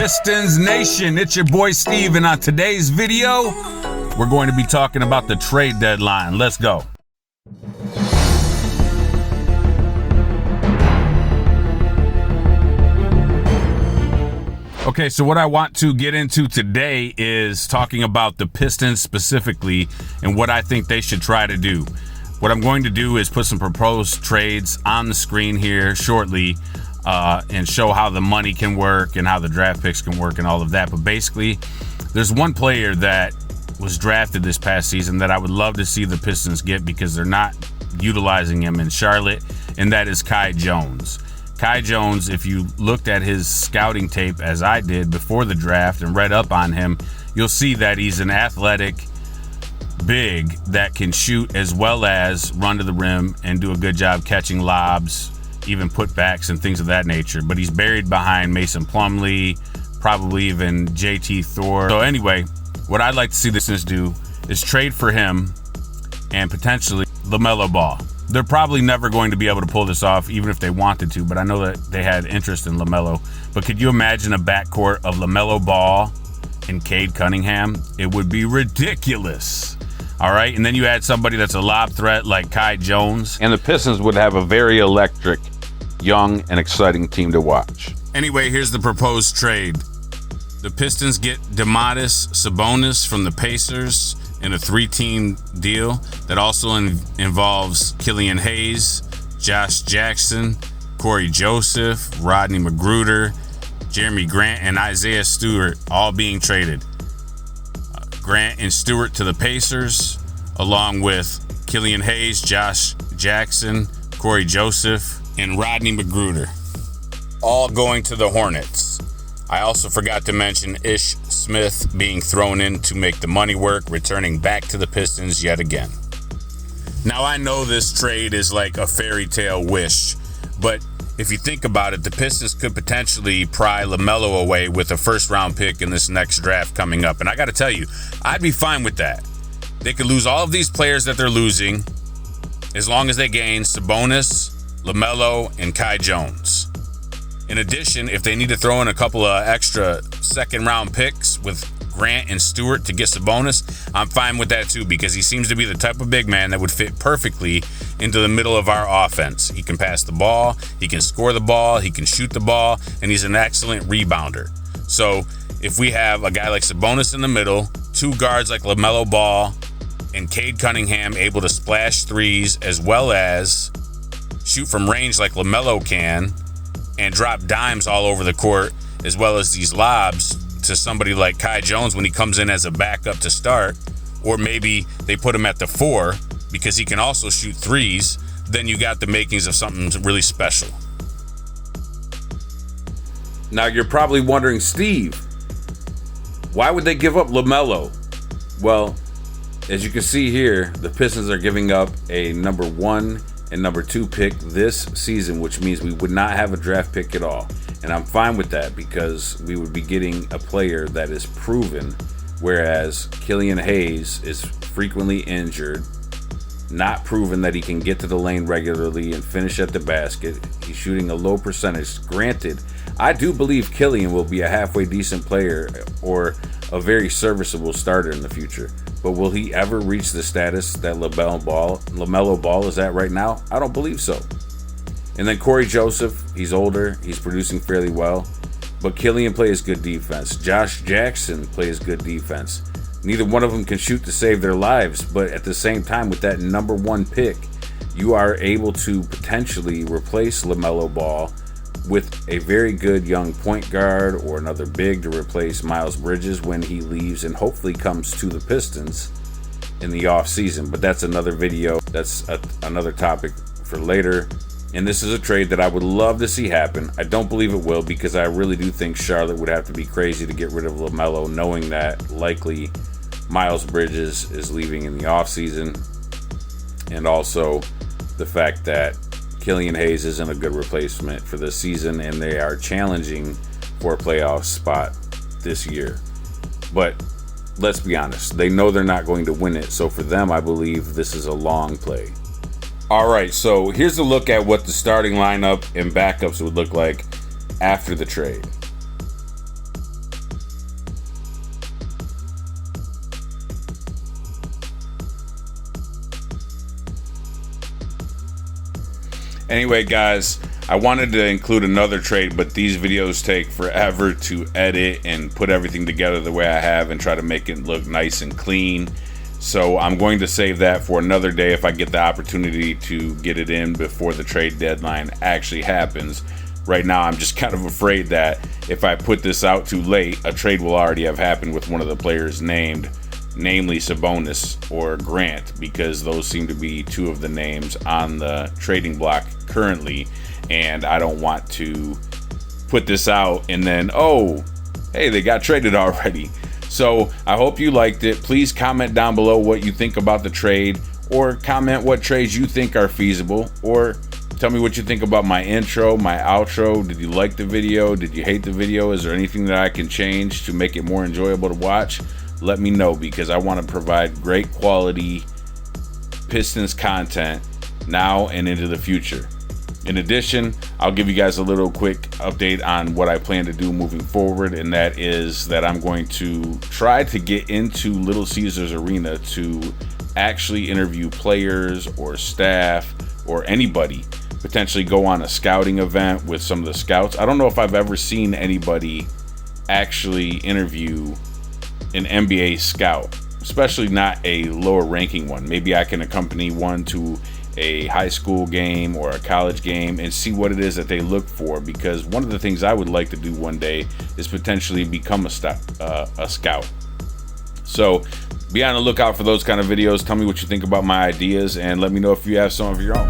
Pistons Nation? It's your boy Steve, and on today's video, we're going to be talking about the trade deadline. Let's go. Okay, so what I want to get into today is talking about the Pistons specifically and what I think they should try to do. What I'm going to do is put some proposed trades on the screen here shortly and show how the money can work and how the draft picks can work and all of that. But basically, there's one player that was drafted this past season that I would love to see the Pistons get because they're not utilizing him in Charlotte, and that is Kai Jones. Kai Jones, if you looked at his scouting tape as I did before the draft and read up on him, you'll see that he's an athletic big that can shoot as well as run to the rim and do a good job catching lobs, even putbacks and things of that nature. But he's buried behind Mason Plumlee, probably even JT Thor. So anyway, what I'd like to see the Pistons do is trade for him and potentially LaMelo Ball. They're probably never going to be able to pull this off, even if they wanted to, but I know that they had interest in LaMelo. But could you imagine a backcourt of LaMelo Ball and Cade Cunningham? It would be ridiculous. All right, and then you add somebody that's a lob threat like Kai Jones. And the Pistons would have a very electric, young, and exciting team to watch. Anyway, here's the proposed trade. The Pistons get Domantas Sabonis from the Pacers in a 3-team deal that also involves Killian Hayes, Josh Jackson, Corey Joseph, Rodney McGruder, Jeremy Grant, and Isaiah Stewart all being traded. Grant and Stewart to the Pacers, along with Killian Hayes, Josh Jackson, Corey Joseph, and Rodney McGruder, all going to the Hornets. I also forgot to mention Ish Smith being thrown in to make the money work, returning back to the Pistons yet again. Now, I know this trade is like a fairy tale wish, but if you think about it, the Pistons could potentially pry LaMelo away with a first-round pick in this next draft coming up. And I got to tell you, I'd be fine with that. They could lose all of these players that they're losing as long as they gain Sabonis, LaMelo, and Kai Jones. In addition, if they need to throw in a couple of extra second-round picks with Grant and Stewart to get Sabonis, I'm fine with that too, because he seems to be the type of big man that would fit perfectly into the middle of our offense. He can pass the ball, he can score the ball, he can shoot the ball, and he's an excellent rebounder. So if we have a guy like Sabonis in the middle, two guards like LaMelo Ball, and Cade Cunningham able to splash threes as well as shoot from range like LaMelo can, and drop dimes all over the court, as well as these lobs to somebody like Kai Jones when he comes in as a backup to start, or maybe they put him at the 4 because he can also shoot threes, then you got the makings of something really special. Now, you're probably wondering, Steve, why would they give up LaMelo? Well, as you can see here, the Pistons are giving up a number 1 and number 2 pick this season, which means we would not have a draft pick at all. And I'm fine with that because we would be getting a player that is proven, whereas Killian Hayes is frequently injured, not proven that he can get to the lane regularly and finish at the basket. He's shooting a low percentage. Granted, I do believe Killian will be a halfway decent player or a very serviceable starter in the future. But will he ever reach the status that LaMelo Ball is at right now? I don't believe so. And then Corey Joseph, he's older, he's producing fairly well, but Killian plays good defense. Josh Jackson plays good defense. Neither one of them can shoot to save their lives, but at the same time, with that number 1 pick, you are able to potentially replace LaMelo Ball with a very good young point guard or another big to replace Miles Bridges when he leaves and hopefully comes to the Pistons in the offseason. But that's another video. That's another topic for later. And this is a trade that I would love to see happen. I don't believe it will because I really do think Charlotte would have to be crazy to get rid of LaMelo, knowing that likely Miles Bridges is leaving in the offseason. And also the fact that Killian Hayes isn't a good replacement for this season, and they are challenging for a playoff spot this year. But let's be honest, they know they're not going to win it. So for them, I believe this is a long play. All right, so here's a look at what the starting lineup and backups would look like after the trade. Anyway, guys, I wanted to include another trade, but these videos take forever to edit and put everything together the way I have and try to make it look nice and clean. So I'm going to save that for another day if I get the opportunity to get it in before the trade deadline actually happens. Right now, I'm just kind of afraid that if I put this out too late, a trade will already have happened with one of the players named, namely Sabonis or Grant, because those seem to be two of the names on the trading block currently, and I don't want to put this out and then, oh, hey, they got traded already. So I hope you liked it. Please comment down below what you think about the trade, or comment what trades you think are feasible, or tell me what you think about my intro, my outro. Did you like the video? Did you hate the video? Is there anything that I can change to make it more enjoyable to watch? Let me know, because I want to provide great quality Pistons content now and into the future. In addition, I'll give you guys a little quick update on what I plan to do moving forward, and that is that I'm going to try to get into Little Caesars Arena to actually interview players or staff or anybody, potentially go on a scouting event with some of the scouts. I don't know if I've ever seen anybody actually interview an NBA scout, especially not a lower ranking one. Maybe I can accompany one to a high school game or a college game and see what it is that they look for, because one of the things I would like to do one day is potentially become a scout. So be on the lookout for those kind of videos. Tell me what you think about my ideas, and let me know if you have some of your own.